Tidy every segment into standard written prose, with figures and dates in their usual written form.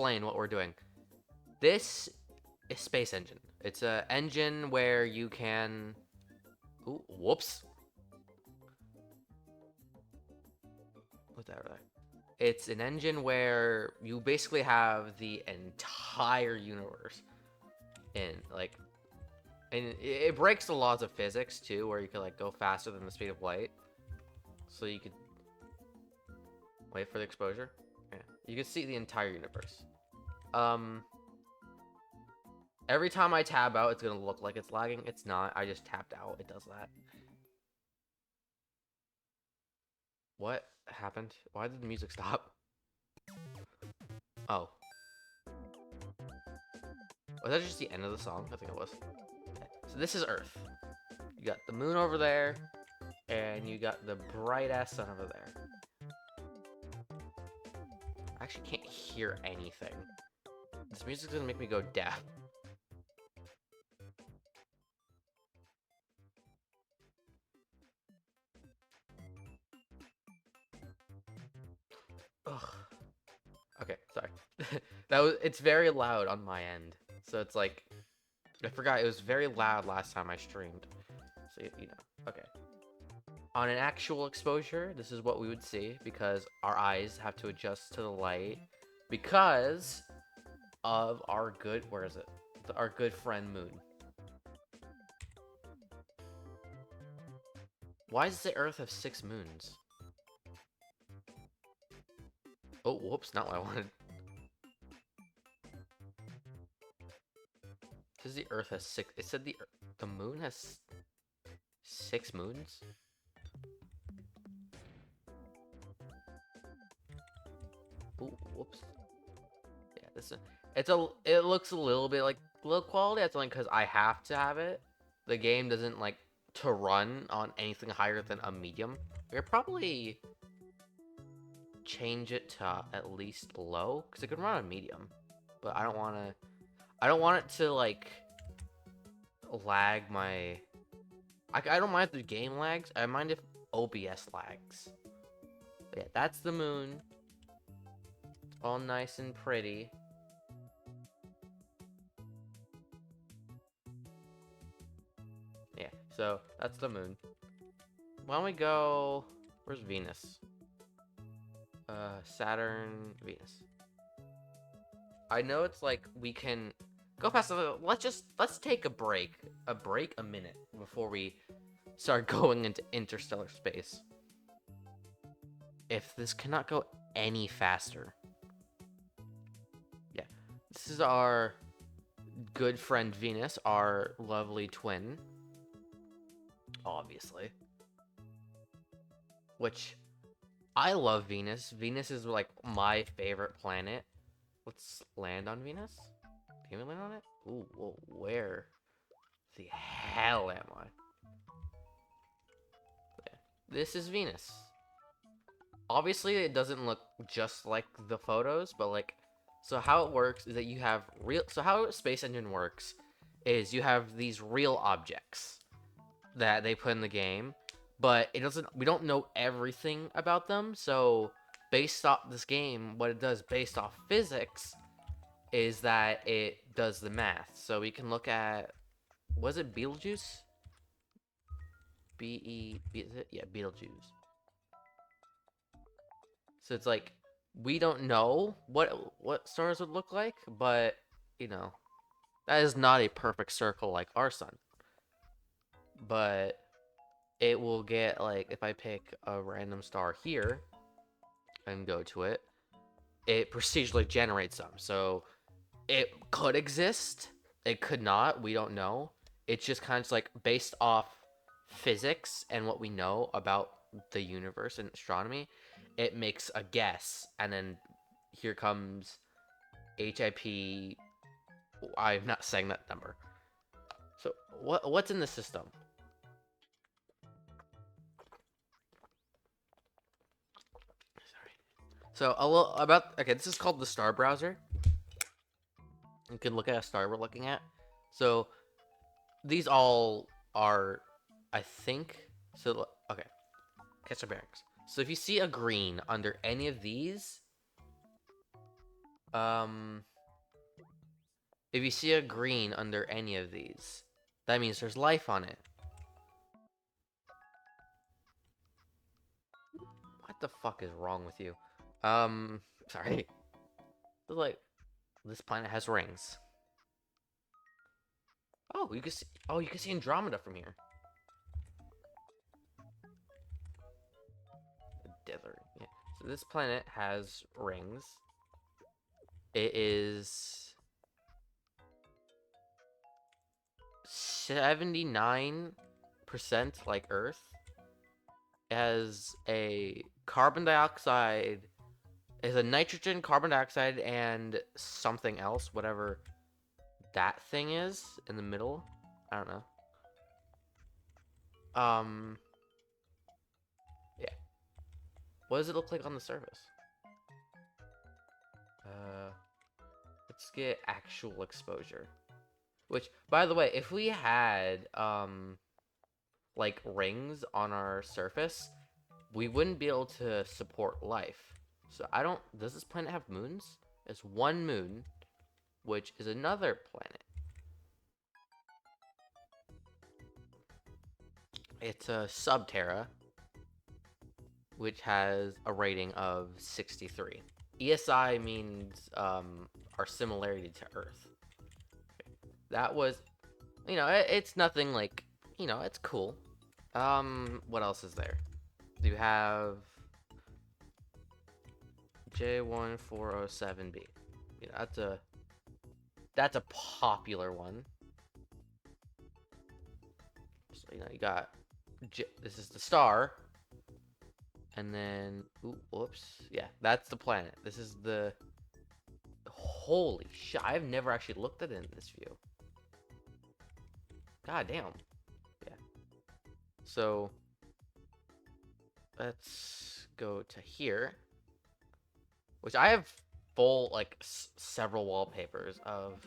explain what we're doing. This is Space Engine. It's a engine where you can. Ooh, whoops. Put that right. It's an engine where you basically have the entire universe in like, and it breaks the laws of physics too, where you can like go faster than the speed of light. So you could wait for the exposure. Yeah, you can see the entire universe. Um, every time I tab out, it's gonna look like it's lagging. It's not. I just tapped out. It does that. What happened? Why did the music stop? Oh, was that just the end of the song? I think it was. Okay. So this is Earth. You got the moon over there, and you got the bright ass sun over there. I actually can't hear anything. This music's gonna make me go deaf. Ugh. Okay, sorry. It's very loud on my end. So it's like, I forgot it was very loud last time I streamed. So, you know, okay. On an actual exposure, this is what we would see because our eyes have to adjust to the light because of our good, where is it? Our good friend Moon. Why does the Earth have 6 moons? Oh, whoops, not what I wanted. It says the Earth has 6. It said the moon has 6 moons? Ooh, whoops. Yeah, it looks a little bit like low quality. That's only because I have to have it. The game doesn't like to run on anything higher than a medium. We could probably change it to at least low because it could run on medium, but I don't want to. I don't want it to like lag my. I don't mind if the game lags. I mind if OBS lags. But yeah, that's the moon. It's all nice and pretty. Yeah, so that's the moon. Why don't we go? Where's Venus? Saturn, Venus. I know it's like we can go past the. Let's take a minute before we start going into interstellar space. If this cannot go any faster, yeah, this is our good friend Venus, our lovely twin, obviously. Which I love Venus. Venus is like my favorite planet. Let's land on Venus. Can we land on it? Ooh, whoa, where the hell am I? Yeah. This is Venus. Obviously, it doesn't look just like the photos, but like, so how it works is that you have real. So how Space Engine works is you have these real objects that they put in the game, but it doesn't. We don't know everything about them. So based off this game, what it does based off physics is that it does the math. So we can look at, was it Beetlejuice? Is it? Yeah, Beetlejuice. So it's like we don't know what stars would look like, but you know, that is not a perfect circle like our sun. But it will get like if I pick a random star here and go to it, it procedurally generates them. So it could exist, it could not, we don't know. It's just kind of like based off physics and what we know about the universe and astronomy, it makes a guess, and then here comes HIP. I'm not saying that number. So what's in the system? Sorry. So a little about, okay, this is called the star browser. You can look at a star we're looking at. So these all are, I think. So okay, catch our bearings. So if you see a green under any of these, Um, if you see a green under any of these, that means there's life on it. What the fuck is wrong with you? Sorry. Like, this planet has rings. Oh, you can see. Oh, you can see Andromeda from here. Dither. Yeah. So this planet has rings. It is 79% like Earth. It has a carbon dioxide. It has a nitrogen, carbon dioxide, and something else, whatever that thing is in the middle. I don't know. Yeah. What does it look like on the surface? Uh, let's get actual exposure. Which, by the way, if we had like rings on our surface, we wouldn't be able to support life. So I don't. Does this planet have moons? It's one moon, which is another planet. It's a Subterra, which has a rating of 63. ESI means our similarity to Earth. That was, it's nothing like, it's cool. What else is there? You have J1407b. That's a popular one. So, you got this is the star, and then whoops, yeah, that's the planet. This is the holy shit. I've never actually looked at it in this view. God damn. Yeah. So let's go to here, which I have full like several wallpapers of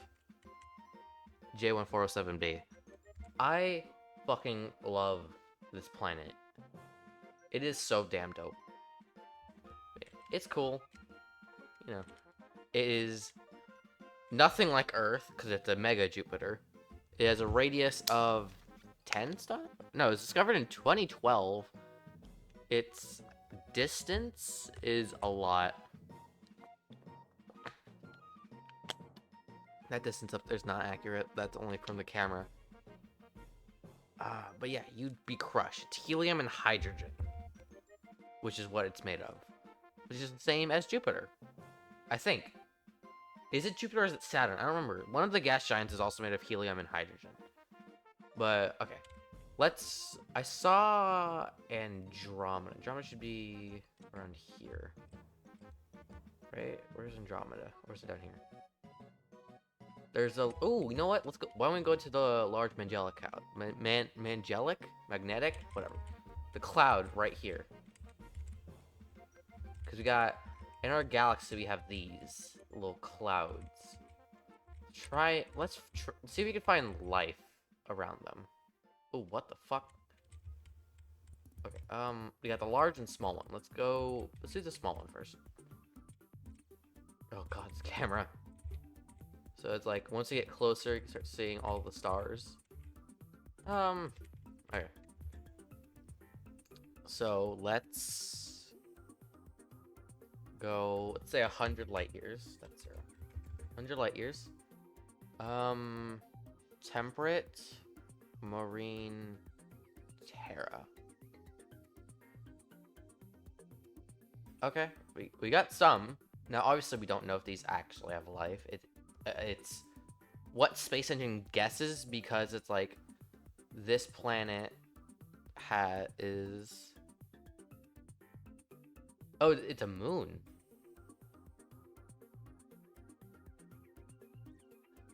J1407b. I fucking love this planet. It is so damn dope. It's cool. It is nothing like Earth because it's a mega Jupiter. It has a radius of 10 stars? No, it was discovered in 2012. Its distance is a lot. That distance up there's not accurate. That's only from the camera. But yeah, you'd be crushed. It's helium and hydrogen, which is what it's made of. Which is the same as Jupiter, I think. Is it Jupiter or is it Saturn? I don't remember. One of the gas giants is also made of helium and hydrogen. But, okay. I saw Andromeda. Andromeda should be around here. Right? Where's Andromeda? Or is it down here? There's a... Oh, you know what? Let's go... Why don't we go to the large Magellanic cloud? Magellanic? Magnetic? Whatever. The cloud right here. Because we got... In our galaxy, we have these little clouds. Let's see if we can find life around them. Oh, what the fuck? Okay, we got the large and small one. Let's do the small one first. Oh god, it's camera. So it's like, once you get closer, you can start seeing all the stars. Okay. So, let's go, let's say 100 light years. That's 0. 100 light years. Temperate, marine, Terra. Okay, we got some. Now, obviously, we don't know if these actually have life. It's what Space Engine guesses, because it's like this planet is. Oh, it's a moon.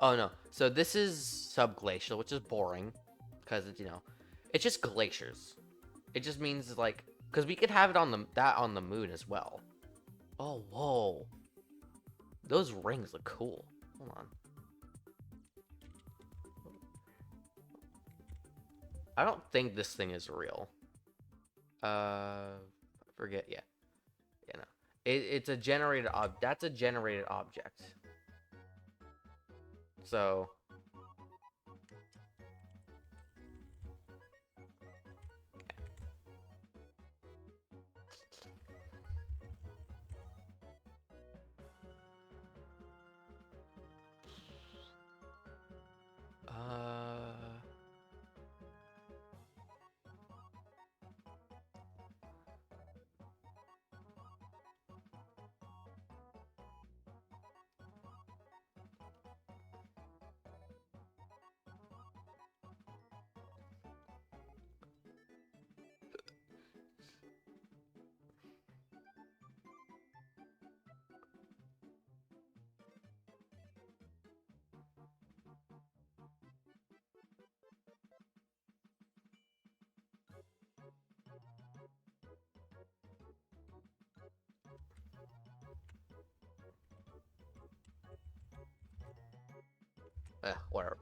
Oh no, so this is subglacial, which is boring, because it's just glaciers. It just means like, because we could have it on the moon as well. Oh whoa, those rings look cool. Hold on. I don't think this thing is real. Forget, yeah. Yeah, no. It's a generated that's a generated object. So uh whatever.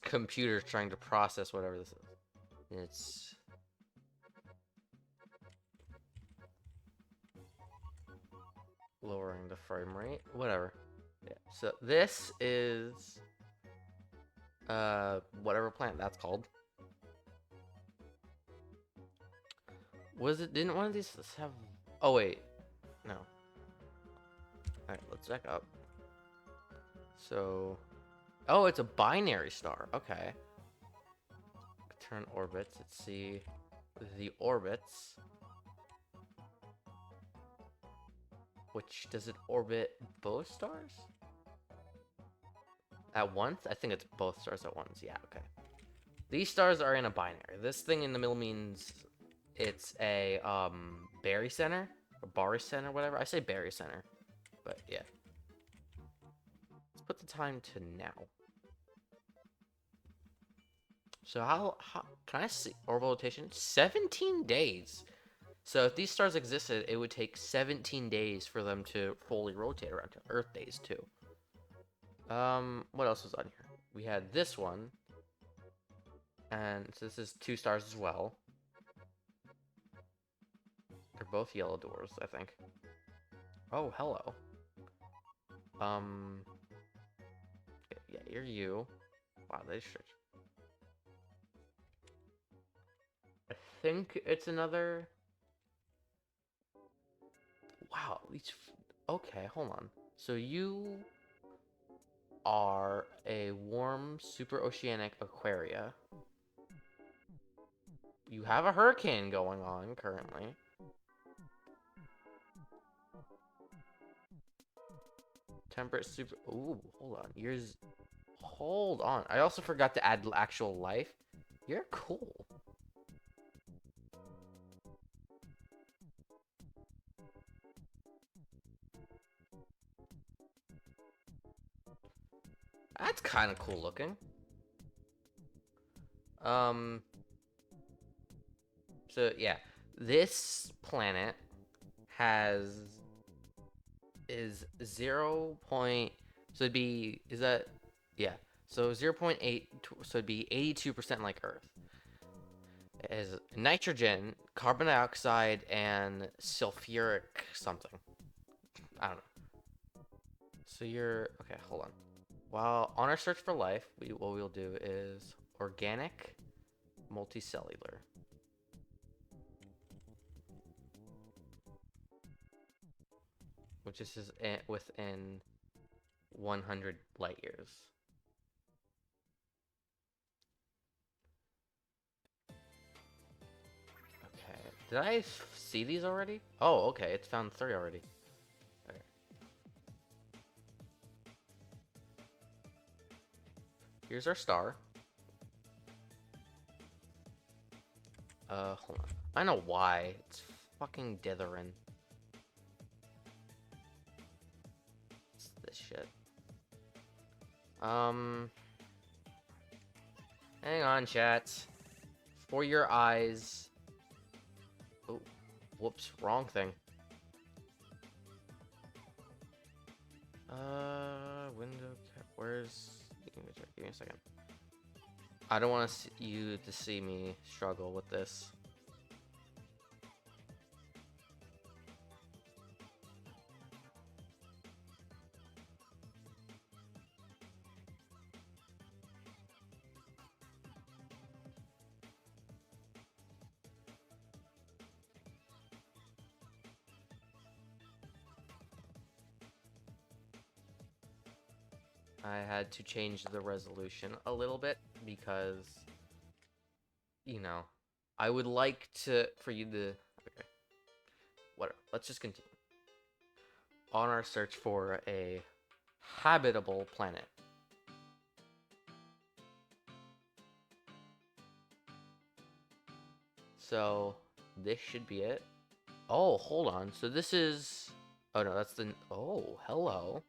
Computer's trying to process whatever this is. It's lowering the frame rate. Whatever. Yeah. So this is whatever plant that's called. Was it? Didn't one of these have? Oh wait, no. All right, let's back up. So, oh, it's a binary star. Okay. Turn orbits. Let's see the orbits. Which does it orbit both stars at once? I think it's both stars at once. Yeah. Okay. These stars are in a binary. This thing in the middle means it's a barycenter or barycenter, whatever. I say barycenter, but yeah. Let's put the time to now. So how can I see orbital rotation? 17 days. So if these stars existed, it would take 17 days for them to fully rotate around to Earth days too. What else was on here? We had this one. And so this is 2 stars as well. They're both yellow dwarves, I think. Oh, hello. Yeah, you're you. Wow, they stretch. I think it's another. Wow, these. Okay, hold on. So you are a warm, super oceanic Aquaria. You have a hurricane going on currently. Temperate super. Ooh, hold on. Yours. Hold on. I also forgot to add actual life. You're cool. That's kind of cool looking. So yeah, this planet is 0. So it'd be yeah. So 0.8. So it'd be 82% like Earth. It has nitrogen, carbon dioxide, and sulfuric something. I don't know. So you're okay. Hold on. While on our search for life, what we'll do is organic, multicellular. Which is within 100 light years. Okay. Did I see these already? Oh, okay. It's found 3 already. Okay. Here's our star. Hold on. I know why. It's fucking dithering. It's this shit. Hang on, chat. For your eyes. Oh, whoops, wrong thing. Window cap. Where's? Give me a second. I don't want you to see me struggle with this. I had to change the resolution a little bit because, you know, I would like for you to. Okay, whatever. Let's just continue on our search for a habitable planet. So this should be it. Oh, hold on. So this is. Oh no, that's the. Oh, hello.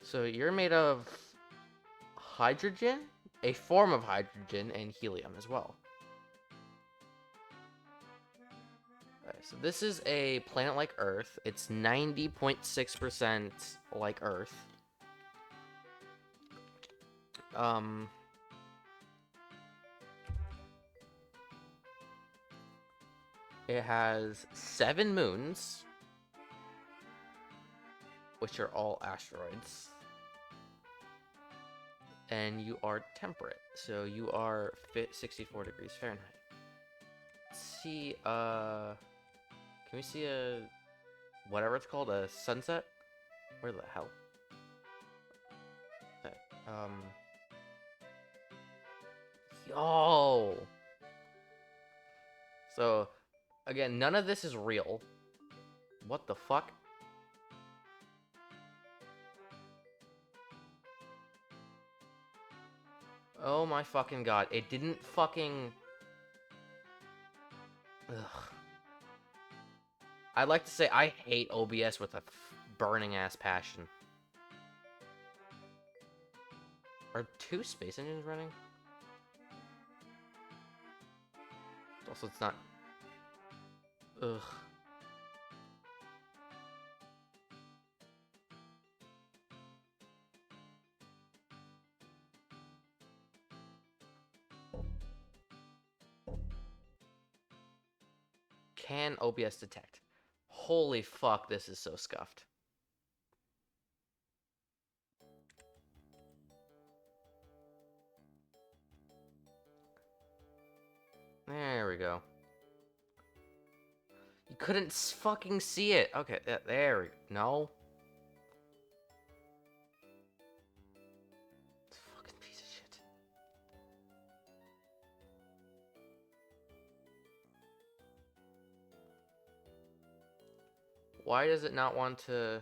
So you're made of hydrogen, a form of hydrogen, and helium as well. Okay, so this is a planet like Earth. It's 90.6% like Earth. It has 7 moons, which are all asteroids. And you are temperate, so you are 64 degrees Fahrenheit. Let's see, can we see a, whatever it's called, a sunset? Where the hell? Okay, yo! So, again, none of this is real. What the fuck? Oh my fucking god, it didn't fucking... Ugh. I'd like to say I hate OBS with a burning ass passion. Are 2 space engines running? Also, it's not... Ugh. Can OBS detect? Holy fuck, this is so scuffed. There we go. You couldn't fucking see it. Okay, there we go. No. It's a fucking piece of shit. Why does it not want to...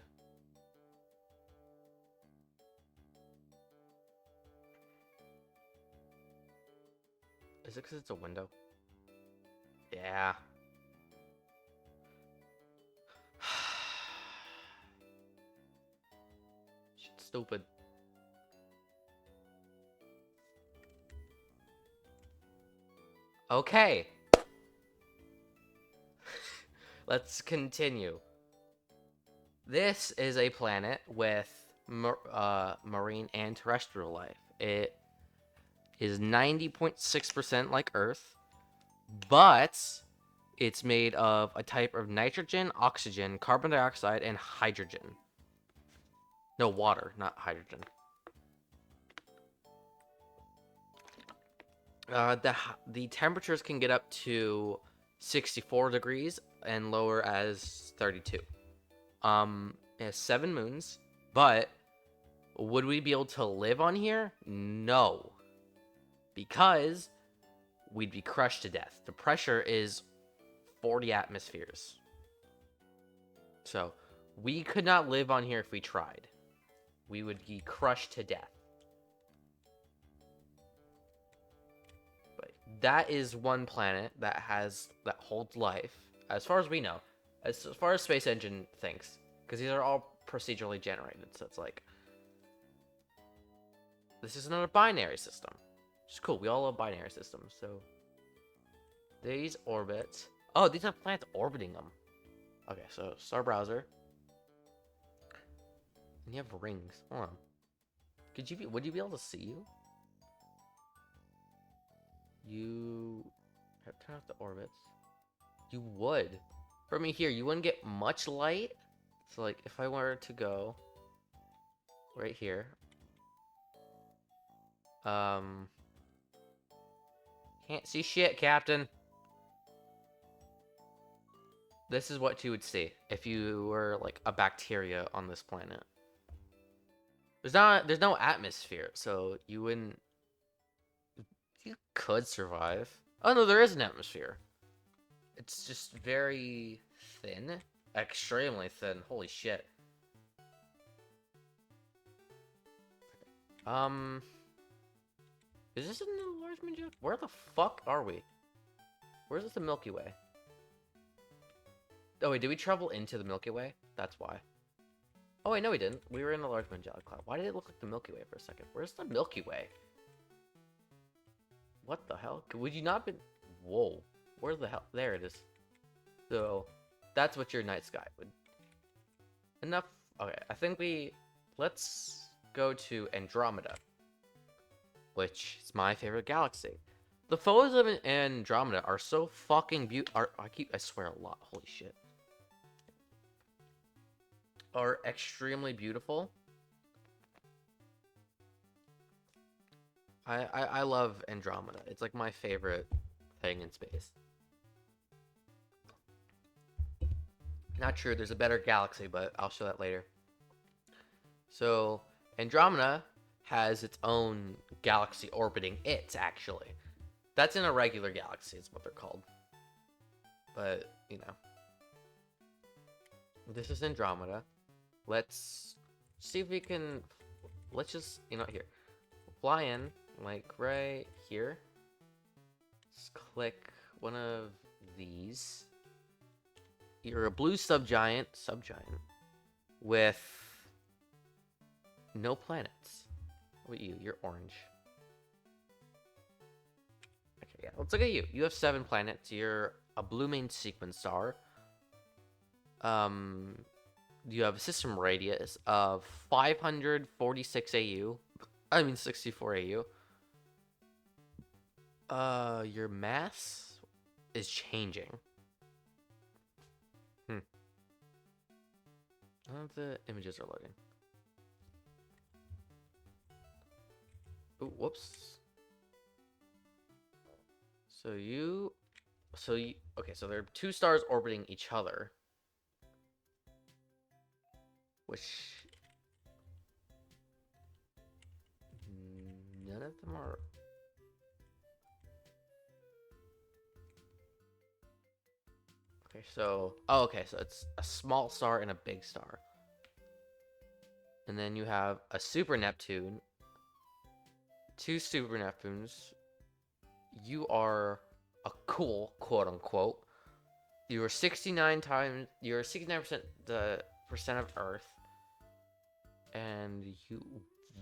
Is it because it's a window? Yeah. Shit's stupid. Okay. Let's continue. This is a planet with marine and terrestrial life. It is 90.6% like Earth, but it's made of a type of nitrogen, oxygen, carbon dioxide, and hydrogen. No, water, not hydrogen. The temperatures can get up to 64 degrees and lower as 32. It has 7 moons, but would we be able to live on here? No. Because we'd be crushed to death. The pressure is 40 atmospheres. So, we could not live on here if we tried. We would be crushed to death. But that is one planet that holds life, as far as we know. As far as Space Engine thinks. Because these are all procedurally generated, so it's like... This is not a binary system. Which is cool, we all love binary systems, so... These orbits... Oh, these are planets orbiting them. Okay, so star browser. And you have rings. Hold on. Would you be able to see you? You... Turn off the orbits. You would. From me here, you wouldn't get much light. So, like, if I were to go right here, can't see shit, Captain. This is what you would see if you were like a bacteria on this planet. There's no atmosphere, so you wouldn't. You could survive. Oh no, there is an atmosphere. It's just very thin, extremely thin. Holy shit. Um, is this in the Large Major? Where the fuck are we? Where's the Milky Way? Oh wait, did we travel into the Milky Way? That's why. Oh wait, no we didn't. We were in the Large Magellanic Cloud. Why did it look like the Milky Way for a second? Where's the Milky Way? What the hell? Would you not been? Whoa. Where the hell? There it is. So, that's what your night sky would. Enough. Okay, I think let's go to Andromeda, which is my favorite galaxy. The photos of Andromeda are so fucking beautiful. I swear a lot. Holy shit. Are extremely beautiful. I love Andromeda. It's like my favorite thing in space. Not sure there's a better galaxy, but I'll show that later. So Andromeda has its own galaxy orbiting it, actually. That's in a regular galaxy, is what they're called. But, you know. This is Andromeda. Let's see if we can... Let's just, here. Fly in, like, right here. Just click one of these. You're a blue subgiant, with no planets. What about you? You're orange. Okay, yeah, let's look at you. You have 7 planets. You're a blue main sequence star. You have a system radius of 546 AU. I mean 64 AU. Your mass is changing. None of the images are loading. Ooh, whoops. Okay, so there are 2 stars orbiting each other. Which... None of them are... Okay, so... Oh, okay, so it's a small star and a big star. And then you have a super Neptune. 2 super Neptunes. You are a cool, quote-unquote. You're 69% the percent of Earth. And you...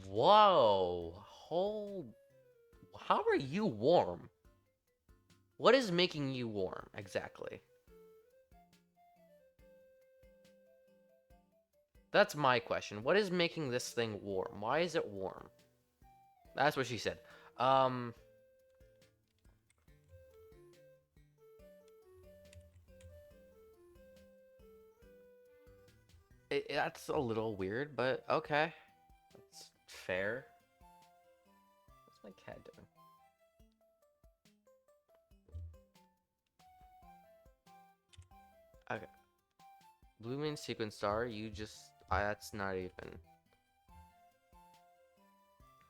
Whoa! How are you warm? What is making you warm, exactly? That's my question. What is making this thing warm? Why is it warm? That's what she said. That's a little weird, but okay. That's fair. What's my cat doing? Okay. Blue main sequence star, you just... that's not even...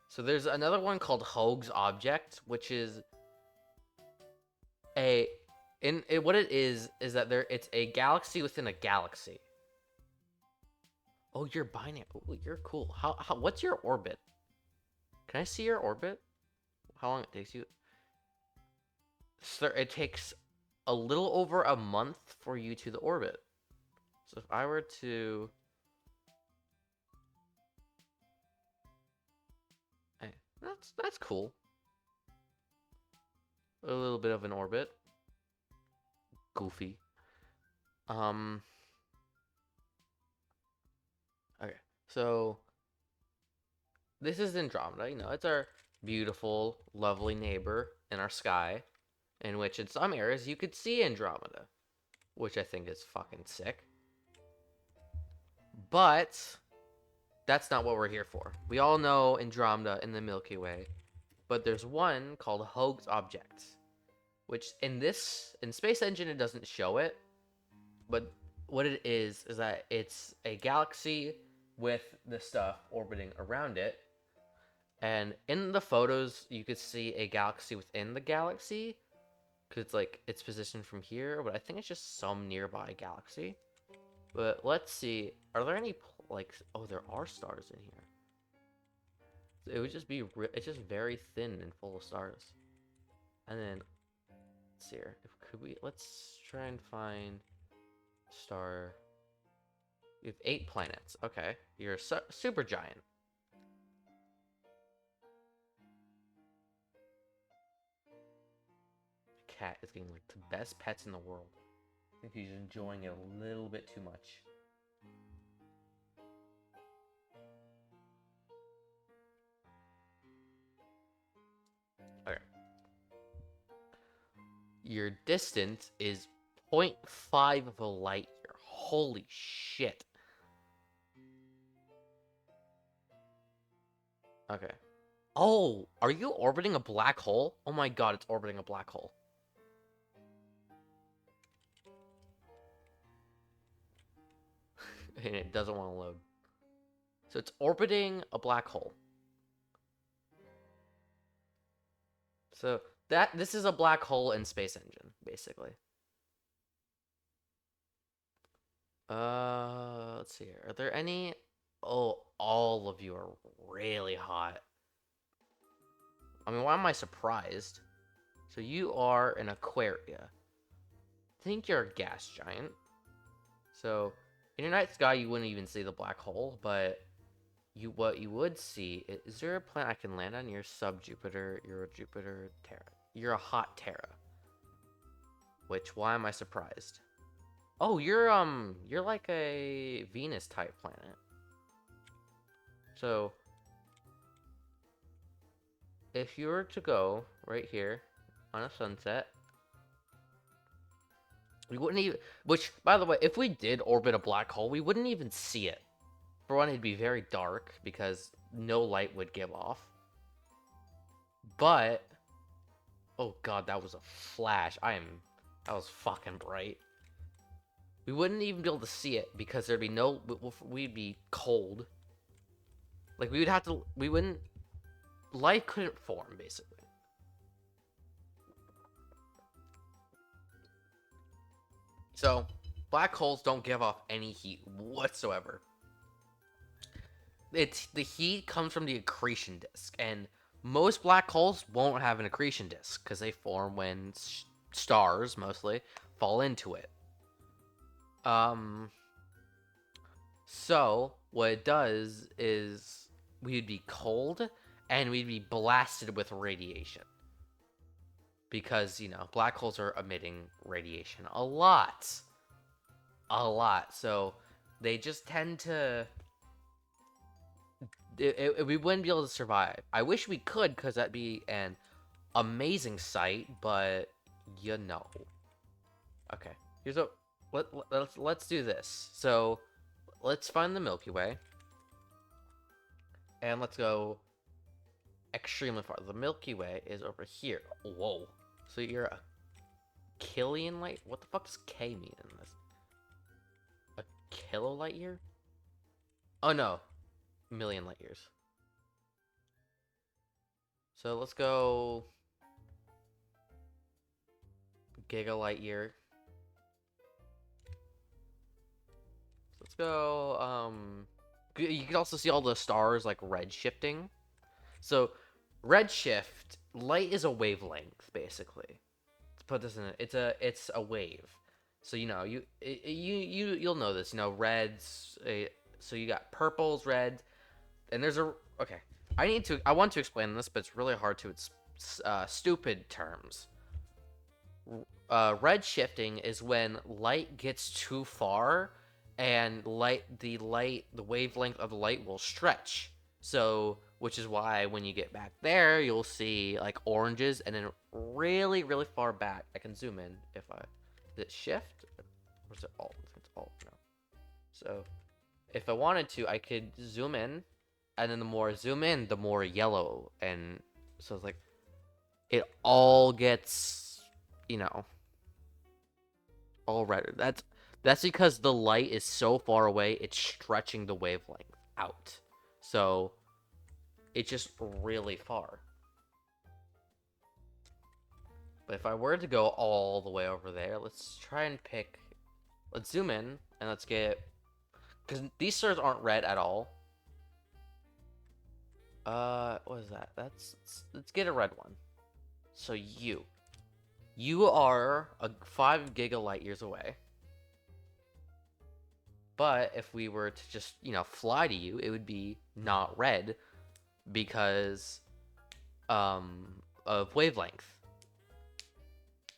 So there's another one called Hoag's Object, which is what it is that it's a galaxy within a galaxy. Oh, you're binary. Oh, you're cool. What's your orbit? Can I see your orbit? How long it takes you? Sir, it takes a little over a month for you to the orbit. So if I were to... Hey, that's cool. A little bit of an orbit. Goofy. Okay, so this is Andromeda. It's our beautiful, lovely neighbor in our sky, in which in some areas you could see Andromeda, which I think is fucking sick. But that's not what we're here for. We all know Andromeda in the Milky Way, but there's one called Hoag's Object, which in Space Engine it doesn't show it, but what it is that it's a galaxy with the stuff orbiting around it. And in the photos, you could see a galaxy within the galaxy, because it's like it's positioned from here, but I think it's just some nearby galaxy. But let's see, are there any like? Oh, there are stars in here. So it would just be it's just very thin and full of stars. And then let's see here. Let's try and find star. You have 8 planets. Okay, you're a super giant. Cat is getting like the best pets in the world. I think he's enjoying it a little bit too much. Okay. Your distance is 0.5 of a light year. Holy shit. Okay. Oh, are you orbiting a black hole? Oh my god, it's orbiting a black hole. And it doesn't want to load. So it's orbiting a black hole. So this is a black hole in space engine, basically. Let's see here. Are there any? Oh, all of you are really hot. I mean, why am I surprised? So you are an Aquaria. I think you're a gas giant. So in your night sky, you wouldn't even see the black hole, but what you would see is there a planet I can land on? You're sub-Jupiter, you're a Jupiter, Terra. You're a hot Terra. Which, why am I surprised? Oh, you're like a Venus type planet. So if you were to go right here on a sunset, we wouldn't even, which, by the way, if we did orbit a black hole, we wouldn't even see it. For one, it'd be very dark because no light would give off. But, oh god, that was a flash. That was fucking bright. We wouldn't even be able to see it because there'd be no, we'd be cold. Like, life couldn't form, basically. So, black holes don't give off any heat whatsoever. The heat comes from the accretion disk, and most black holes won't have an accretion disk because they form when stars, mostly, fall into it. So, what it does is we'd be cold, and we'd be blasted with radiation. Because, black holes are emitting radiation a lot. So they just tend to... we wouldn't be able to survive. I wish we could, because that'd be an amazing sight, but Okay, here's a... Let's do this. So, let's find the Milky Way. And let's go extremely far. The Milky Way is over here. Whoa. So you're a killion light? What the fuck does K mean in this? A kilo light year? Oh no. Million light years. So let's go giga light year. So let's go, you can also see all the stars like red shifting. So redshift, light is a wavelength, basically. To put this in it's a wave. So you'll know this. Reds. So you got purples, reds, and there's a okay. I want to explain this, but it's really hard to stupid terms. Red shifting is when light gets too far, and the wavelength of the light will stretch. So, which is why when you get back there, you'll see like oranges, and then really, really far back. I can zoom in if is it shift? Or is it alt? It's alt, no. So, if I wanted to, I could zoom in, and then the more I zoom in, the more yellow, and so it's like, it all gets, all red. That's because the light is so far away, it's stretching the wavelength out. So it's just really far. But if I were to go all the way over there, let's try and pick. Let's zoom in and let's get, because these stars aren't red at all. What is that? Let's get a red one. So you are 5 gigalight years away. But if we were to just, fly to you, it would be not red because of wavelength.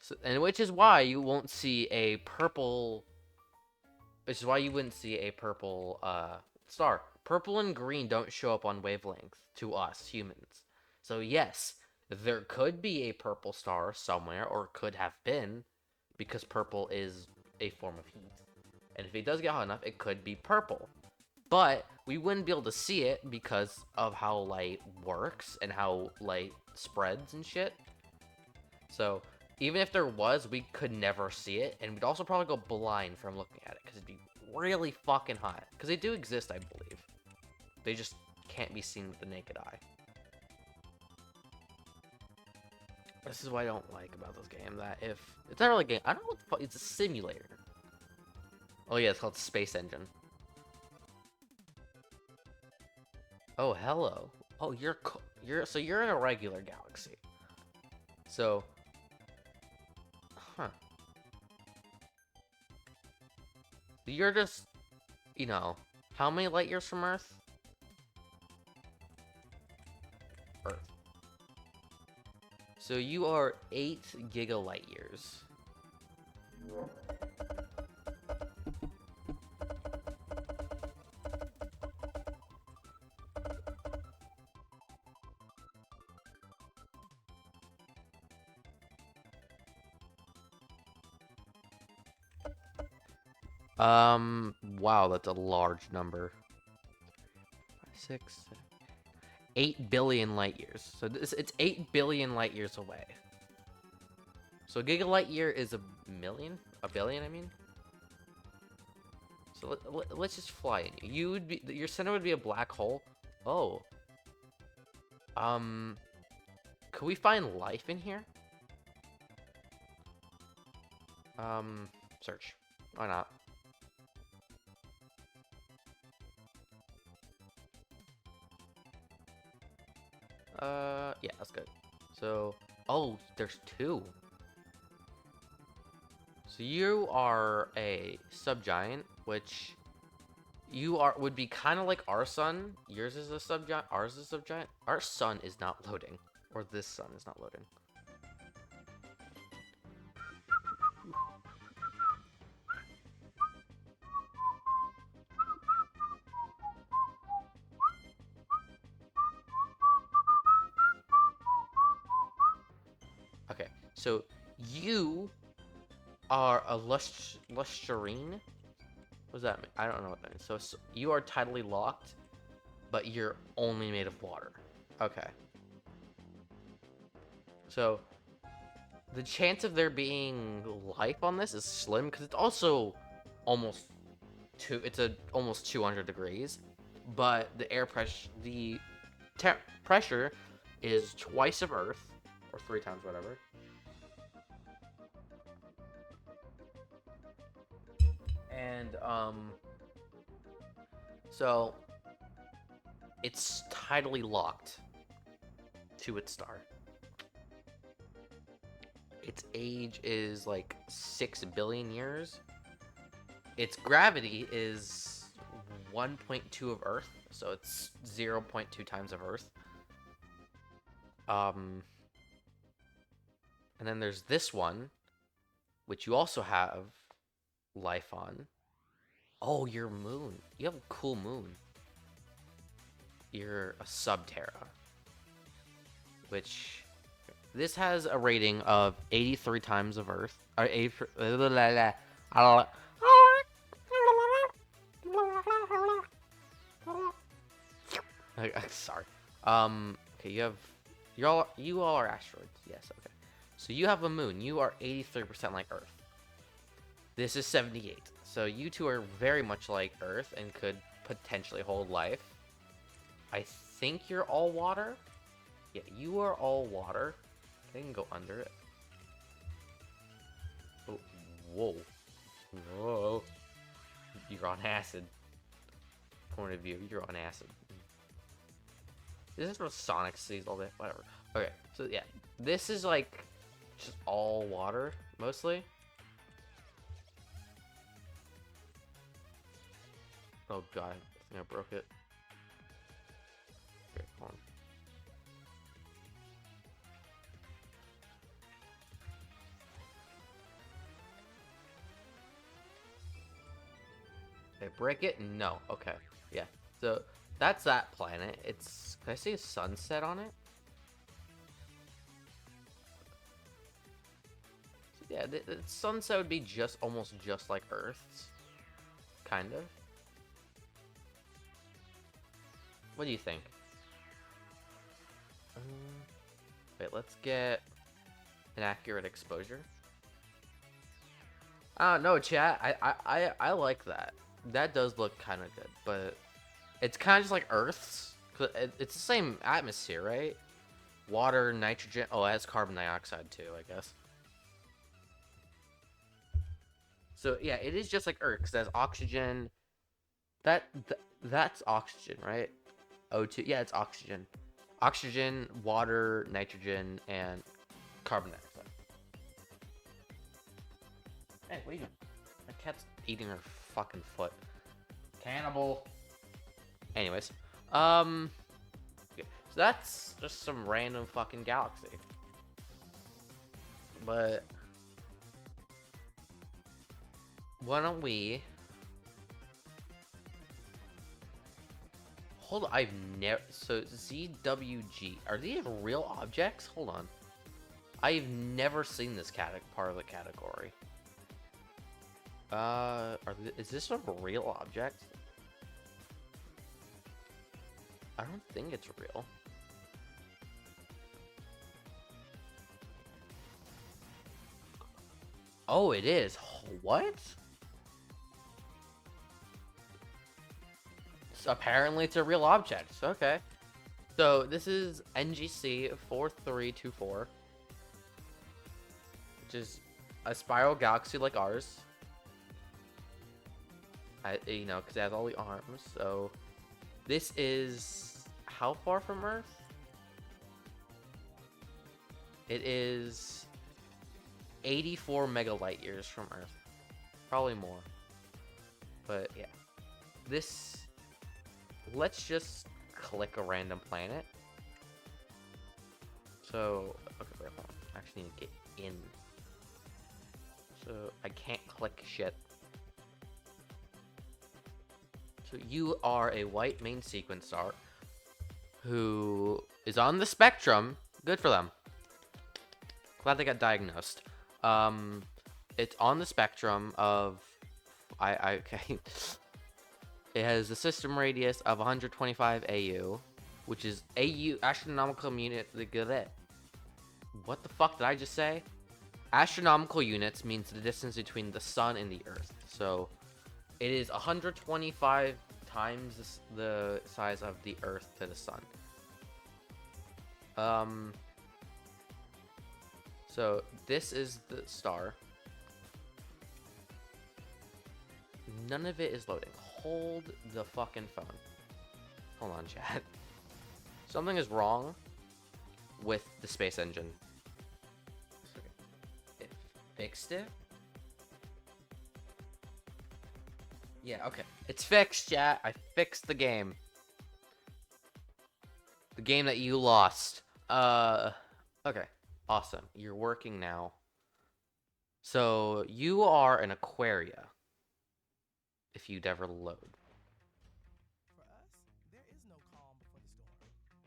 So, and which is why you won't see a purple. Which is why you wouldn't see a purple star. Purple and green don't show up on wavelength to us humans. So yes, there could be a purple star somewhere, or could have been, because purple is a form of heat. And if it does get hot enough, it could be purple. But we wouldn't be able to see it because of how light works and how light spreads and shit. So even if there was, we could never see it, and we'd also probably go blind from looking at it because it'd be really fucking hot. Because they do exist, I believe. They just can't be seen with the naked eye. This is what I don't like about this game, that if... It's not really a game, I don't know what the fuck, it's a simulator. Oh yeah, it's called Space Engine. Oh, hello. Oh, so you're in a regular galaxy. So... Huh. You're just, how many light years from Earth? Earth. So you are 8 gigalight years. Wow, that's a large number. 6, 7, 8 billion light years. So it's 8 billion light years away. So a gigalight year is a million? A billion, I mean? So let's just fly in. Your center would be a black hole. Oh. Could we find life in here? Search. Why not? Yeah, that's good. So, oh, there's 2. So you are a subgiant, which would be kind of like our sun. Yours is a subgiant. Ours is a subgiant. Our sun is not loading, or this sun is not loading. Okay, so you are a lustrine. What does that mean? I don't know what that means. So you are tidally locked, but you're only made of water. Okay. So the chance of there being life on this is slim because it's also almost almost 200 degrees, but the air pressure, pressure is twice of Earth, or 3 times, whatever. And so it's tidally locked to its star. Its age is like 6 billion years. Its gravity is 1.2 of Earth, so it's 0.2 times of Earth. And then there's this one, which you also have life on. Oh, your moon. You have a cool moon. You're a Subterra, which this has a rating of 83 times of Earth. Or 83. Sorry. Okay, you all are asteroids. Yes. Okay. So you have a moon. You are 83% like Earth. This is 78. So you two are very much like Earth and could potentially hold life. I think you're all water. Yeah, you are all water. I can go under it. Oh, whoa. Whoa. You're on acid. Point of view, you're on acid. This is what Sonic sees all day. Whatever. Okay, so yeah. This is like just all water, mostly. Oh god, I think I broke it. Okay, hold on. Did I break it? No. Okay. Yeah. So that's that planet. It's. Can I see a sunset on it? So yeah, the sunset would be just almost just like Earth's, kind of. What do you think? Wait, let's get an accurate exposure. No, chat. I like that. That does look kind of good, but it's kind of just like Earth's. It's the same atmosphere, right? Water, nitrogen. Oh, it has carbon dioxide too, I guess. So yeah, it is just like Earth, because it has oxygen. That's oxygen, right? O2. Yeah, it's oxygen. Oxygen, water, nitrogen, and carbon dioxide. Hey, what are you doing? My cat's eating her fucking foot. Cannibal. Anyways, okay, so that's just some random fucking galaxy. But why don't we? Hold on, I've never. So ZWG, are these real objects? Hold on, I've never seen this part of the category. Is this a real object? I don't think it's real. Oh, it is. What? So apparently it's a real object. Okay. So this is NGC 4324, which is a spiral galaxy like ours. You know, because it has all the arms. So this is how far from Earth? It is 84 mega light years from Earth. Probably more. But yeah. This. Let's just click a random planet. So, okay, wait, hold on. I actually need to get in. So, I can't click shit. So, you are a white main sequence star who is on the spectrum. Good for them. Glad they got diagnosed. It's on the spectrum of. Okay. It has a system radius of 125 AU, which is AU, astronomical unit. What the fuck did I just say? Astronomical units means the distance between the sun and the Earth. So it is 125 times the size of the Earth to the sun. So this is the star. None of it is loading. Hold the fucking phone. Hold on, chat. Something is wrong with the space engine. It fixed it? Yeah, okay. It's fixed, chat. I fixed the game. The game that you lost. Okay. Awesome. You're working now. So, you are an Aquaria. If you'd ever load. For us, there is no calm before the storm.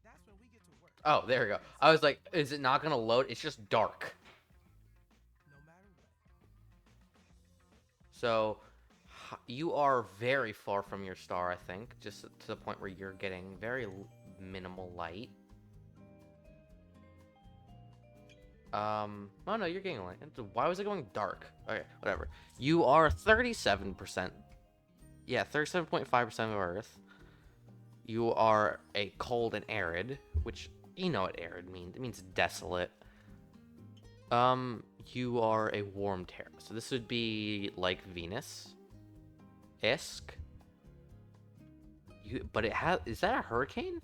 That's when we get to work. Oh, there we go. I was like, is it not gonna load? It's just dark. No matter what. So, you are very far from your star, I think. Just to the point where you're getting very minimal light. Oh no, you're getting light. Why was it going dark? Okay, whatever. You are 37%. Yeah, 37.5% of Earth. You are a cold and arid, which you know what arid means. It means desolate. You are a warm terra. So this would be like Venus. Isk. But it has. Is that a hurricane?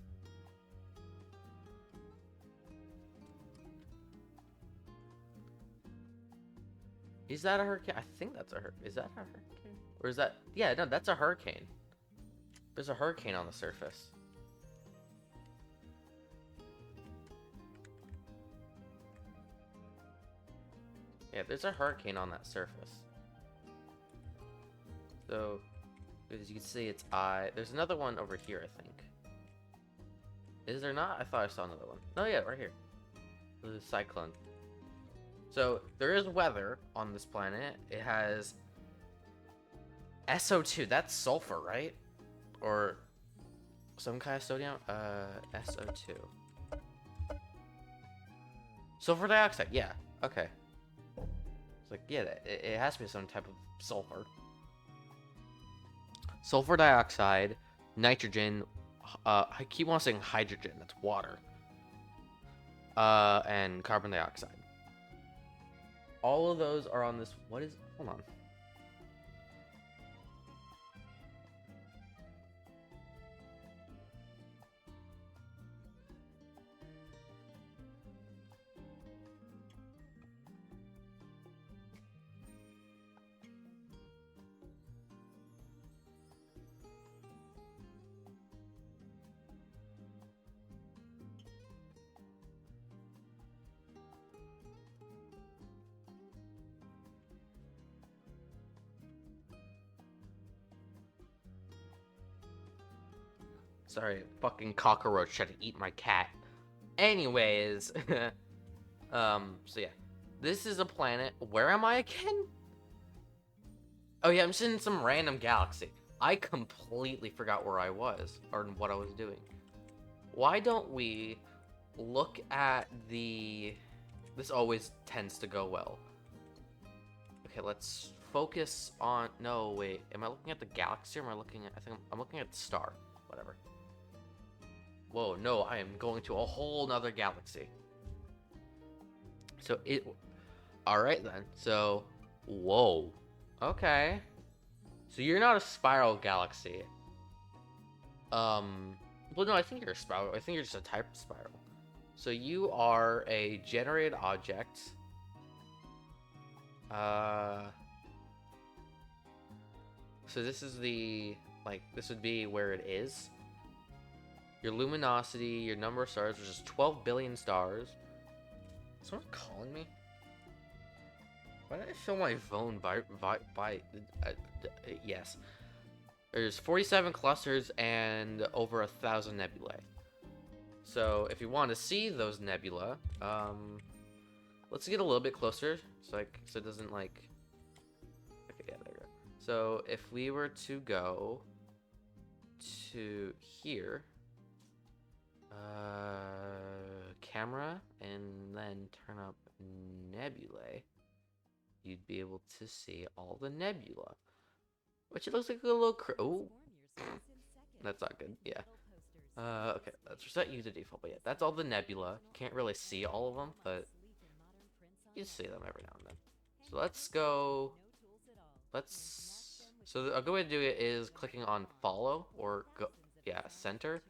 Is that a hurricane? I think that's a hurricane. Is that a hurricane? Or is that? Yeah, no, that's a hurricane. There's a hurricane on the surface. Yeah, there's a hurricane on that surface. So, as you can see, it's I. There's another one over here, I think. Is there not? I thought I saw another one. Oh yeah, right here. There's a cyclone. So, there is weather on this planet. It has SO2. That's sulfur, right? Or some kind of sodium? SO2. Sulfur dioxide. Yeah. Okay. It's like, yeah, it has to be some type of sulfur. Sulfur dioxide, nitrogen, I keep on saying hydrogen, that's water. And carbon dioxide. All of those are on this, hold on. Sorry, fucking cockroach tried to eat my cat. Anyways, so yeah. This is a planet. Where am I again? Oh yeah, I'm just in some random galaxy. I completely forgot where I was, or what I was doing. Why don't we look at the... This always tends to go well. Okay, let's focus on... No, wait. Am I looking at the galaxy, or am I looking at... I think I'm looking at the star. Whatever. Whoa, no, I am going to a whole nother galaxy. So it... Alright then, so... Whoa. Okay. So you're not a spiral galaxy. Well, no, I think you're a spiral. I think you're just a type of spiral. So you are a generated object. So this is the... Like, this would be where it is. Your luminosity, your number of stars, which is 12 billion stars. Someone calling me? Why did I feel my phone yes. There's 47 clusters and over 1,000 nebulae. So if you want to see those nebula, let's get a little bit closer, so it doesn't like. Okay, yeah, there we go. So if we were to go to here, camera, and then turn up nebulae, you'd be able to see all the nebula. Which it looks like a little oh, that's not good. Yeah. Okay, let's reset you to default. But yeah, that's all the nebula. Can't really see all of them, but you see them every now and then. So let's go. So a good way to do it is clicking on follow or go. Yeah, center,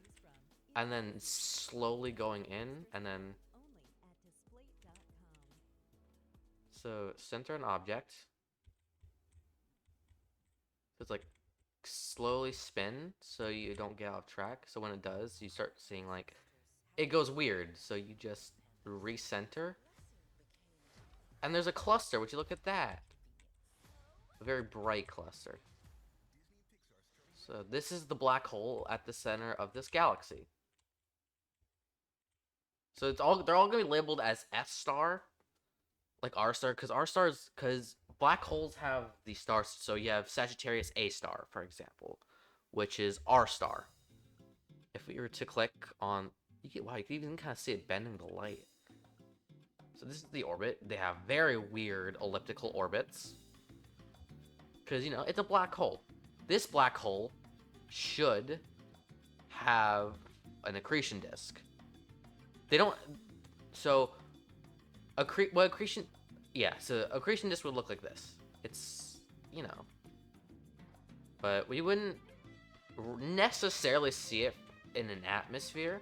and then slowly going in, and then. So center an object. So it's like slowly spin so you don't get off track. So when it does, you start seeing like it goes weird. So you just recenter. And there's a cluster. Would you look at that? A very bright cluster. So this is the black hole at the center of this galaxy. So they're all gonna be labeled as F star, like R star, because black holes have the stars. So you have Sagittarius A star, for example, which is R star. If we were to click on, wow, you can even kind of see it bending the light. So this is the orbit. They have very weird elliptical orbits, because it's a black hole. This black hole should have an accretion disk. They don't. So, accretion. Yeah, so accretion disk would look like this. It's, you know. But we wouldn't necessarily see it in an atmosphere.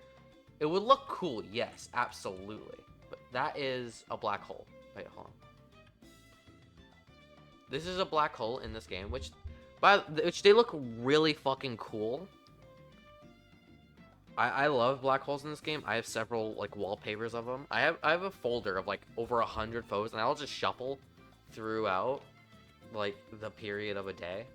It would look cool, yes, absolutely. But that is a black hole. Wait, hold on. This is a black hole in this game, which they look really fucking cool. I love black holes in this game. I have several like wallpapers of them. I have a folder of like over 100 photos, and I'll just shuffle throughout like the period of a day.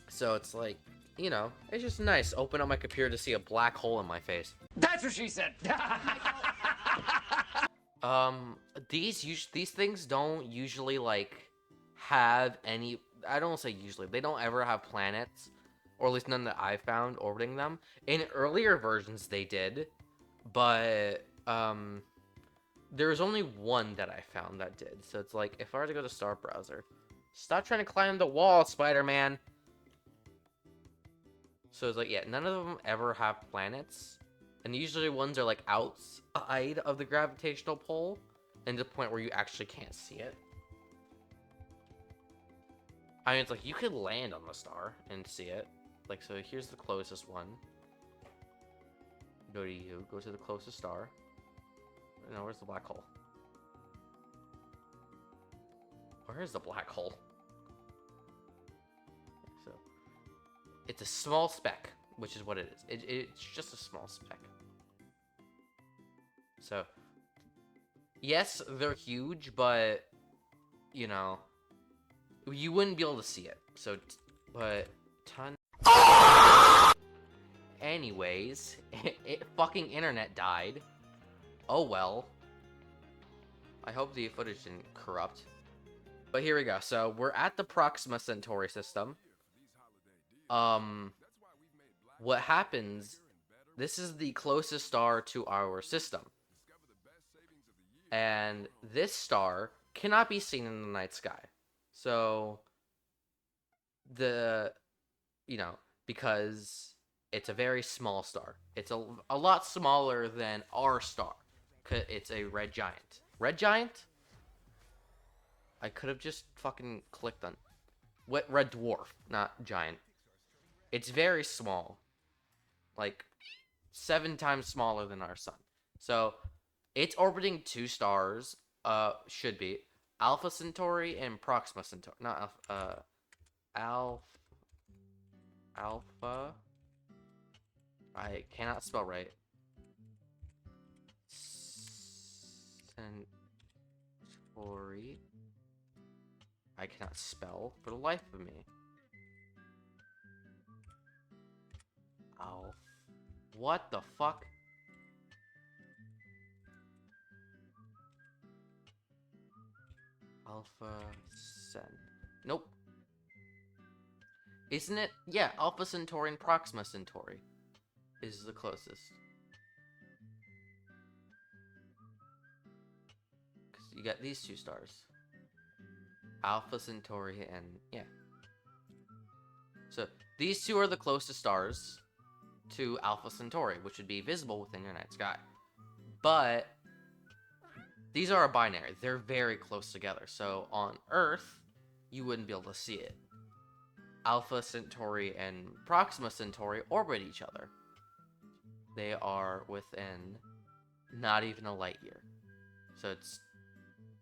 So it's like, you know, it's just nice. Open up my computer to see a black hole in my face. That's what she said. These things don't usually like have any. I don't say usually. They don't ever have planets, or at least none that I've found orbiting them. In earlier versions, they did, but there's only one that I found that did. So it's like, if I were to go to Star Browser, stop trying to climb the wall, Spider-Man. So it's like, yeah, none of them ever have planets. And usually ones are like outside of the gravitational pull, and to the point where you actually can't see it. I mean, it's like, you could land on the star and see it. Like, so here's the closest one. Go to you, go to the closest star. No, where's the black hole? Where is the black hole? So, it's a small speck, which is what it is. It's just a small speck. So, yes, they're huge, but, you know, you wouldn't be able to see it. So, but, anyways, fucking internet died. Oh well. I hope the footage didn't corrupt. But here we go. So, we're at the Proxima Centauri system. What happens, this is the closest star to our system. And this star cannot be seen in the night sky. So, you know, because it's a very small star. It's a lot smaller than our star. It's a red giant. Red giant? I could have just fucking clicked on... What? Red dwarf, not giant. It's very small. Like, 7 times smaller than our sun. So, it's orbiting 2 stars, should be. Alpha Centauri and Proxima Centauri. Not Alpha. I cannot spell right. Centauri. I cannot spell for the life of me. Alpha. What the fuck? Alpha Cent. Nope. Isn't it? Yeah, Alpha Centauri and Proxima Centauri is the closest. Because you got these 2 stars. Alpha Centauri and, yeah. So, these 2 are the closest stars to Alpha Centauri, which would be visible within your night sky. But these are a binary. They're very close together. So on Earth, you wouldn't be able to see it. Alpha Centauri and Proxima Centauri orbit each other. They are within not even a light year. So it's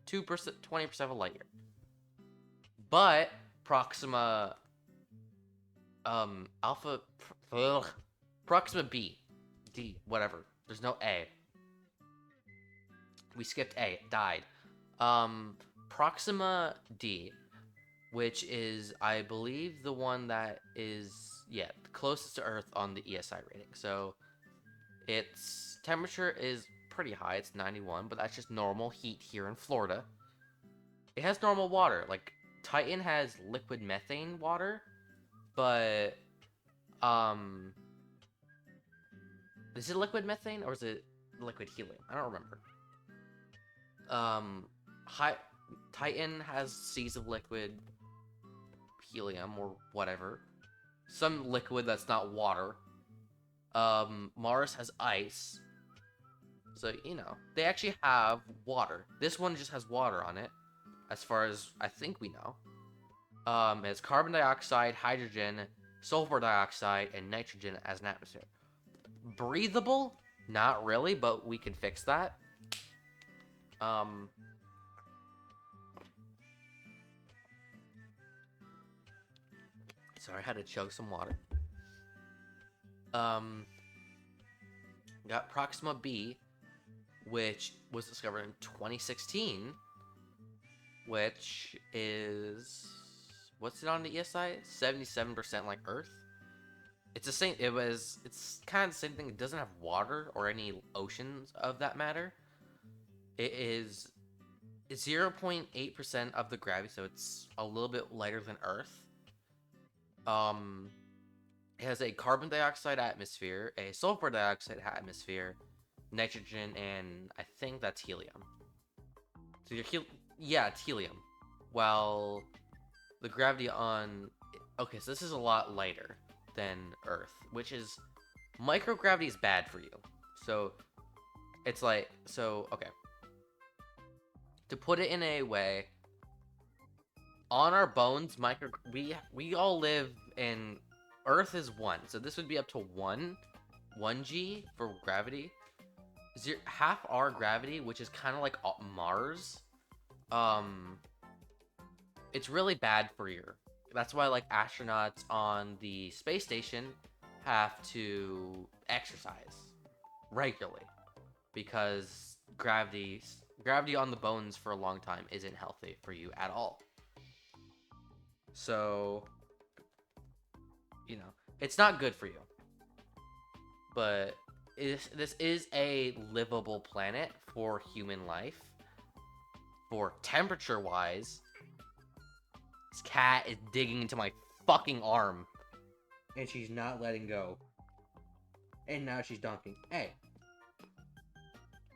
2%, 20% of a light year. But Proxima Proxima B, D, whatever. There's no A. We skipped A. It died. Proxima D, which is, I believe, the one that is, yeah, closest to Earth on the ESI rating. So, its temperature is pretty high. It's 91, but that's just normal heat here in Florida. It has normal water. Like, Titan has liquid methane water, but, is it liquid methane or is it liquid helium? I don't remember. Titan has seas of liquid helium or whatever. some liquid that's not water. Mars has ice. So, you know, they actually have water. This one just has water on it, as far as I think we know. It has carbon dioxide, hydrogen, sulfur dioxide, and nitrogen as an atmosphere. Breathable? Not really, but we can fix that. Sorry, I had to chug some water. Got Proxima B, which was discovered in 2016, which is, what's it on the ESI? 77% like Earth. It's the same. It's kind of the same thing. It doesn't have water or any oceans of that matter. It is 0.8% of the gravity, so it's a little bit lighter than Earth. It has a carbon dioxide atmosphere, a sulfur dioxide atmosphere, nitrogen, and I think that's helium. So yeah, it's helium. While the gravity on, okay, so this is a lot lighter than Earth, which is, microgravity is bad for you. So it's like, so okay. To put it in a way, on our bones, we all live in, Earth is 1, so this would be up to 1g for gravity. Half our gravity, which is kind of like Mars. It's really bad for you. That's why like astronauts on the space station have to exercise regularly, because gravity on the bones for a long time isn't healthy for you at all. So, you know, it's not good for you. But this is a livable planet for human life. For temperature-wise, this cat is digging into my fucking arm. And she's not letting go. And now she's dunking. Hey.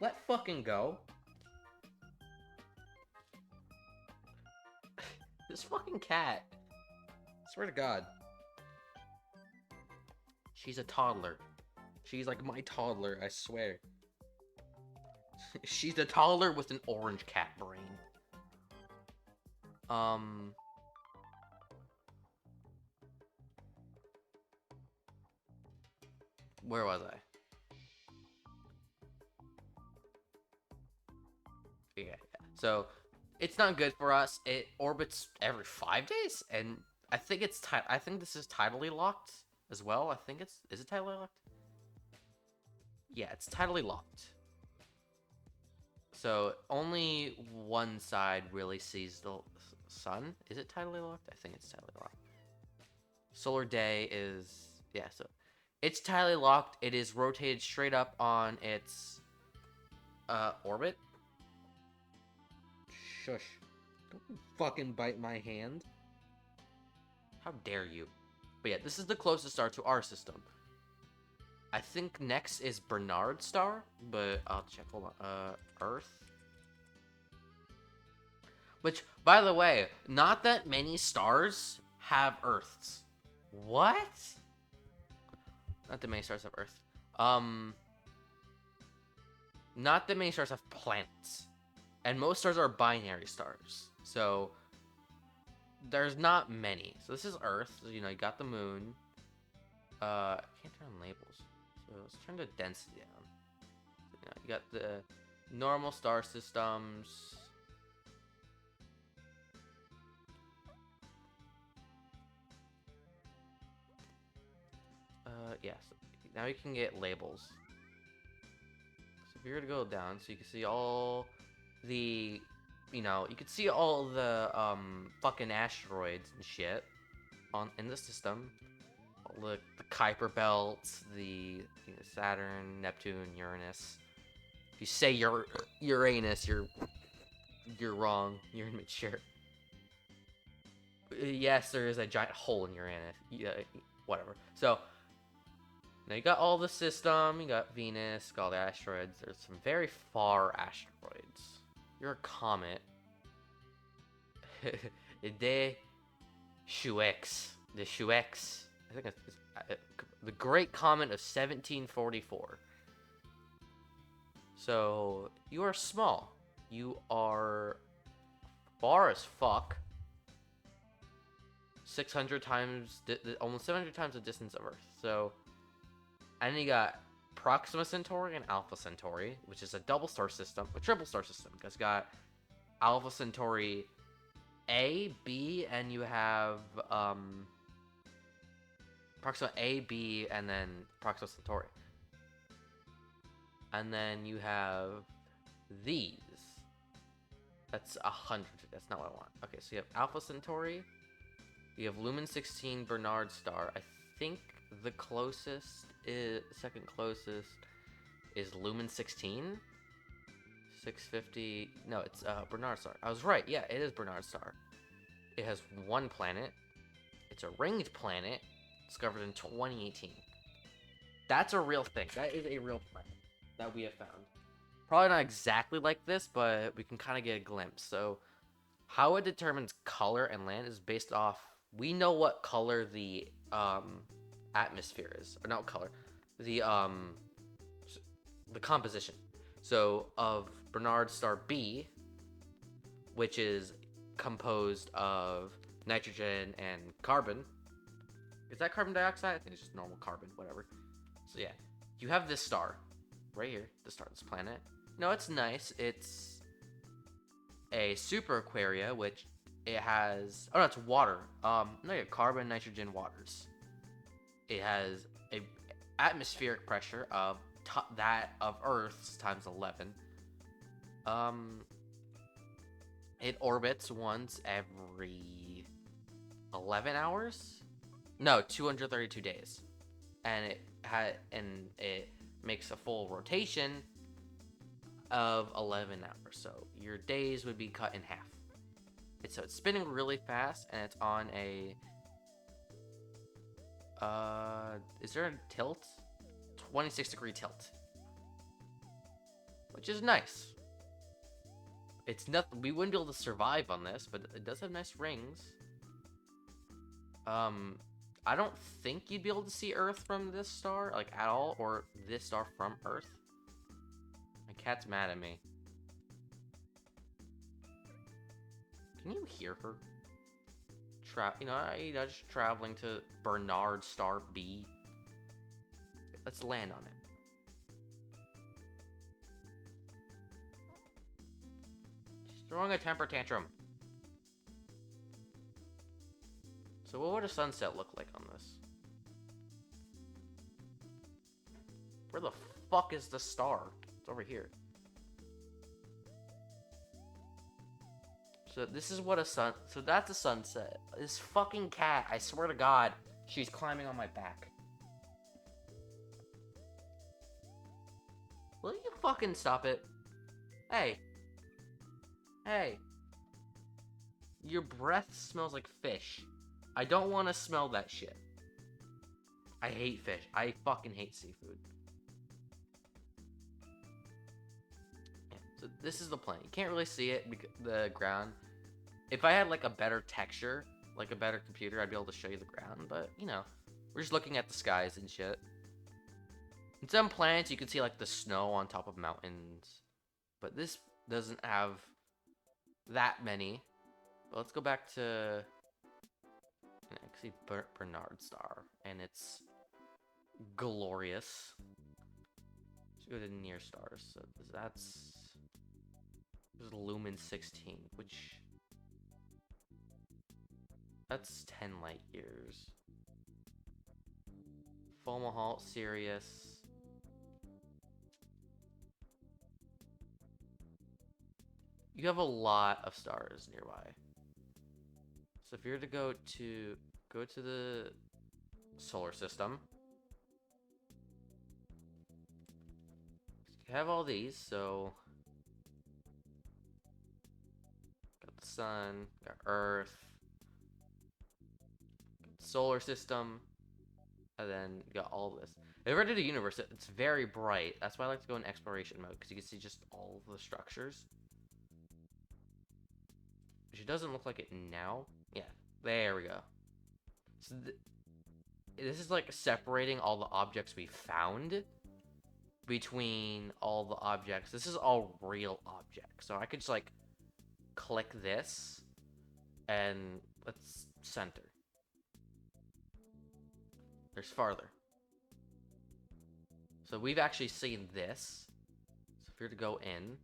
Let fucking go. This fucking cat. I swear to God. She's a toddler. She's like my toddler, I swear. She's a toddler with an orange cat brain. Where was I? Yeah. So, it's not good for us. It orbits every 5 days, and I think I think this is tidally locked as well. I think is it tidally locked? Yeah, it's tidally locked. So only one side really sees the sun. Is it tidally locked? I think it's tidally locked. Solar day is, yeah, so it's tidally locked. It is rotated straight up on its orbit. Shush. Don't fucking bite my hand. How dare you? But yeah, this is the closest star to our system. I think next is Bernard star, but I'll check. Hold on. Earth. Which, by the way, not that many stars have Earths. What? Not that many stars have Earth. Not that many stars have planets. And most stars are binary stars. So, there's not many. So this is Earth. So, you know, you got the moon. I can't turn on labels. So let's turn the density down. So, you know, you got the normal star systems. Yes. Now you can get labels. So if you're gonna go down, so you can see all the, you know, you can see all the fucking asteroids and shit in the system. All the Kuiper Belt, the Saturn, Neptune, Uranus. If you say Uranus, you're wrong. You're immature. Yes, there is a giant hole in Uranus. Yeah, whatever. So now you got all the system. You got Venus, got all the asteroids. There's some very far asteroids. You're a comet. De Shuex. The Shuex. I think the Great Comet of 1744. So you are small. You are far as fuck. 600 times, almost 700 times the distance of Earth. So, and then you got Proxima Centauri and Alpha Centauri, which is a double star system, a triple star system. Because you got Alpha Centauri A, B, and you have Proxima A, B, and then Proxima Centauri. And then you have these. That's 100. That's not what I want. Okay, so you have Alpha Centauri. You have Lumen 16 Bernard star. I think the second closest is Lumen 16. 650. No, it's Bernard star. I was right. Yeah, it is Bernard star. It has one planet. It's a ringed planet discovered in 2018. That's a real thing. That is a real planet that we have found. Probably not exactly like this, but we can kind of get a glimpse. So, how it determines color and land is based off. We know what color the atmosphere is, or not color, the composition. So of Bernard star B, which is composed of nitrogen and carbon. Is that carbon dioxide? I think it's just normal carbon, whatever. So yeah, you have this star right here, the star of this planet. No, it's nice. It's a super Aquaria, which it has. Oh no, it's water. No, yeah, carbon, nitrogen, waters. It has a atmospheric pressure of that of Earth's times 11. It orbits once every 11 hours. No, 232 days, and it makes a full rotation of 11 hours. So your days would be cut in half. So it's spinning really fast, and it's on a is there a tilt? 26-degree tilt, which is nice. It's nothing. We wouldn't be able to survive on this, but it does have nice rings. I don't think you'd be able to see Earth from this star, like at all, or this star from Earth. My cat's mad at me. Can you hear her? Just traveling to Bernard star B. Let's land on it. She's throwing a temper tantrum. So what would a sunset look like on this? Where the fuck is the star? It's over here. So this is what so that's a sunset. This fucking cat, I swear to God, she's climbing on my back. Will you fucking stop it? Hey. Hey. Your breath smells like fish. I don't want to smell that shit. I hate fish. I fucking hate seafood. Yeah, so this is the plane. You can't really see it, the ground. If I had like a better texture, like a better computer, I'd be able to show you the ground. But, we're just looking at the skies and shit. In some planets, you can see like the snow on top of mountains. But this doesn't have that many. But let's go back to... I can see Bernard star, and it's glorious. Let's go to near stars. So that's Lumen 16, which that's 10 light years. Fomalhaut, Sirius. You have a lot of stars nearby. So if you're to go to the solar system, you have all these. So got the sun, got Earth, got the solar system, and then you got all this. If you're to the universe, it's very bright. That's why I like to go in exploration mode, because you can see just all the structures. Which it doesn't look like it now. Yeah, there we go. So this is like separating all the objects we found between all the objects. This is all real objects. So I could just like click this and let's center. There's farther. So we've actually seen this. So if you're to go in,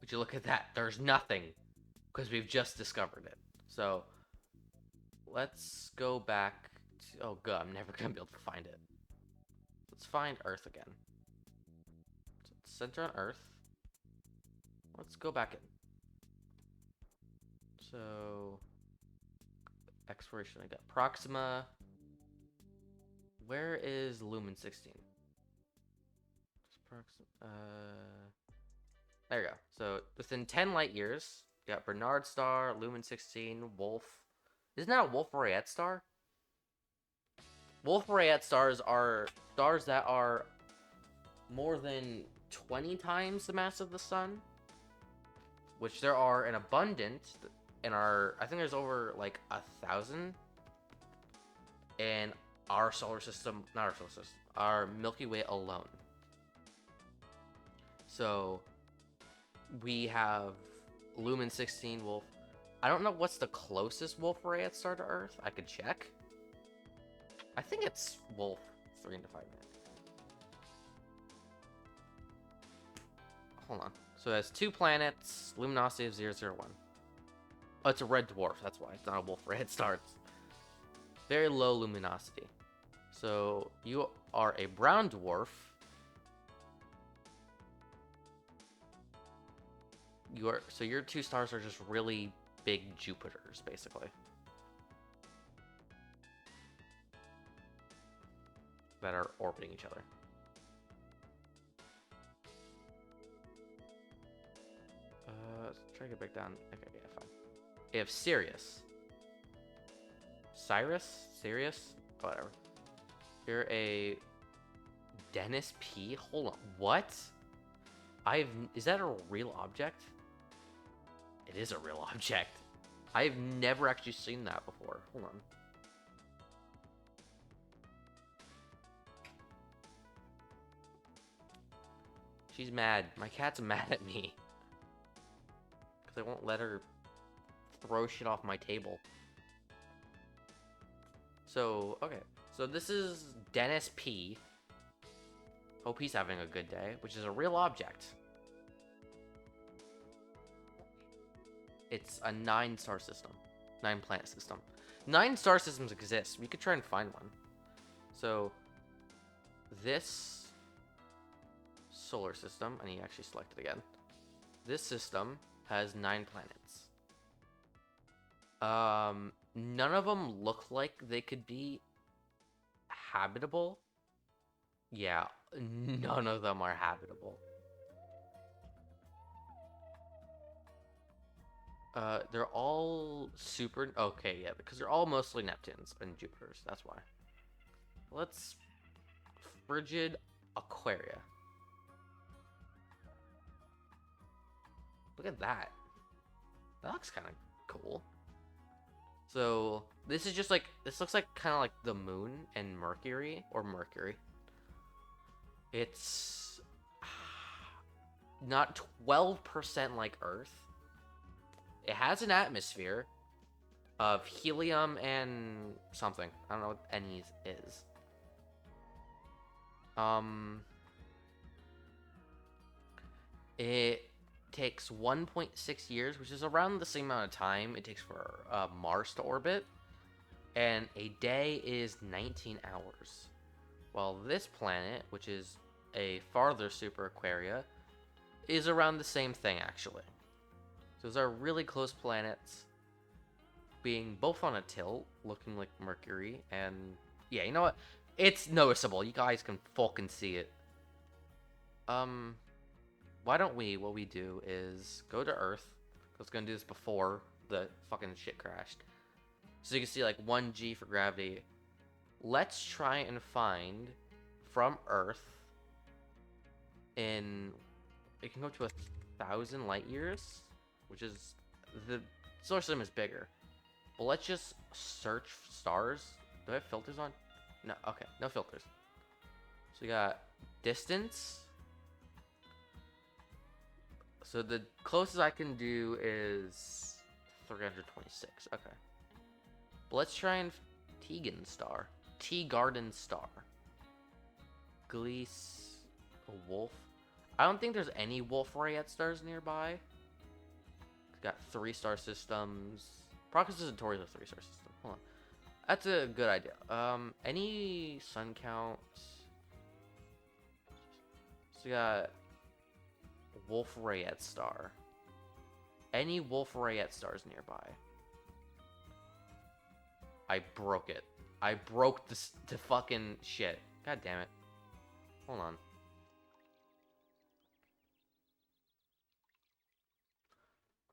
would you look at that? There's nothing because we've just discovered it. So let's go back to, oh god, I'm never gonna be able to find it. Let's find Earth again. So center on Earth. Let's go back in. So exploration, I got Proxima. Where is Lumen 16? There you go. So within 10 light years, you got Bernard Star, Lumen 16, Wolf. Isn't that a Wolf Rayet star? Wolf Rayet stars are stars that are more than 20 times the mass of the sun, which there are an abundance in our. I think there's over like 1,000 in our solar system, not our solar system, our Milky Way alone. So we have Lumen 16 Wolf. I don't know what's the closest Wolf Rayet star to Earth. I could check. I think it's Wolf 3 into 5 minutes. Hold on. So it has 2 planets, luminosity of 001. Oh, it's a red dwarf. That's why it's not a Wolf Rayet star. It's very low luminosity. So you are a brown dwarf. So your 2 stars are just really big Jupiters, basically. That are orbiting each other. Let's try to get back down. Okay, yeah, fine. You have Sirius. Sirius? Whatever. You're a Dennis P? Hold on. What? Is that a real object? It is a real object. I've never actually seen that before. Hold on. She's mad. My cat's mad at me. Because I won't let her throw shit off my table. So, okay. So this is Dennis P. Hope he's having a good day, which is a real object. It's a 9-star system. 9-planet system. 9 star systems exist. We could try and find one. So, this solar system, I need to actually select it again. This system has 9 planets. None of them look like they could be habitable. Yeah, none of them are habitable. They're all super. Okay, yeah, because they're all mostly Neptunes and Jupiters. That's why. Let's frigid Aquaria. Look at that. That looks kind of cool. So this is just like, this looks like kind of like the moon and Mercury, or Mercury. It's not 12% like Earth. It has an atmosphere of helium and something. I don't know what any is. It takes 1.6 years, which is around the same amount of time it takes for Mars to orbit. And a day is 19 hours. While this planet, which is a farther Super Aquaria, is around the same thing, actually. So those are really close planets, being both on a tilt, looking like Mercury, and yeah, you know what? It's noticeable. You guys can fucking see it. Why don't what we do is go to Earth. I was gonna do this before the fucking shit crashed. So you can see like 1G for gravity. Let's try and find from Earth in, it can go to 1,000 light years, which is, the solar system is bigger. But let's just search stars. Do I have filters on? No, okay, no filters. So we got distance. So the closest I can do is 326. Okay. But let's try and Tegan Star. Teagarden Star. Glees. A wolf. I don't think there's any Wolf Rayet stars nearby. It's got 3-star systems. Proclus Centauri is a 3-star system. Hold on. That's a good idea. Any sun counts? So we got Wolf Rayet star. Any Wolf Rayet stars nearby? I broke it. I broke the fucking shit. God damn it. Hold on.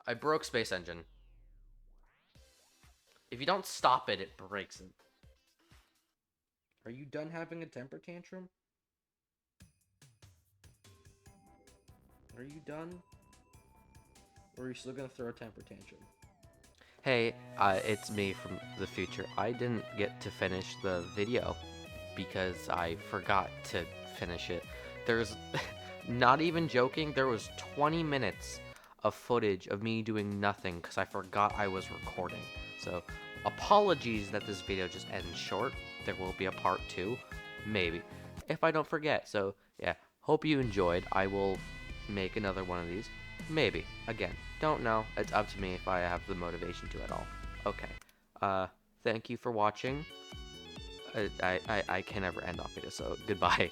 I broke Space Engine. If you don't stop it, it breaks it. Are you done having a temper tantrum? Are you done? Or are you still gonna throw a temper tantrum? Hey, it's me from the future. I didn't get to finish the video because I forgot to finish it. There's, not even joking, there was 20 minutes of footage of me doing nothing because I forgot I was recording. So, apologies that this video just ends short. There will be a part 2, maybe, if I don't forget. So, yeah, hope you enjoyed. I will make another one of these. Maybe. Again, don't know. It's up to me if I have the motivation to at all. Okay. Thank you for watching. I can never end off video, so goodbye.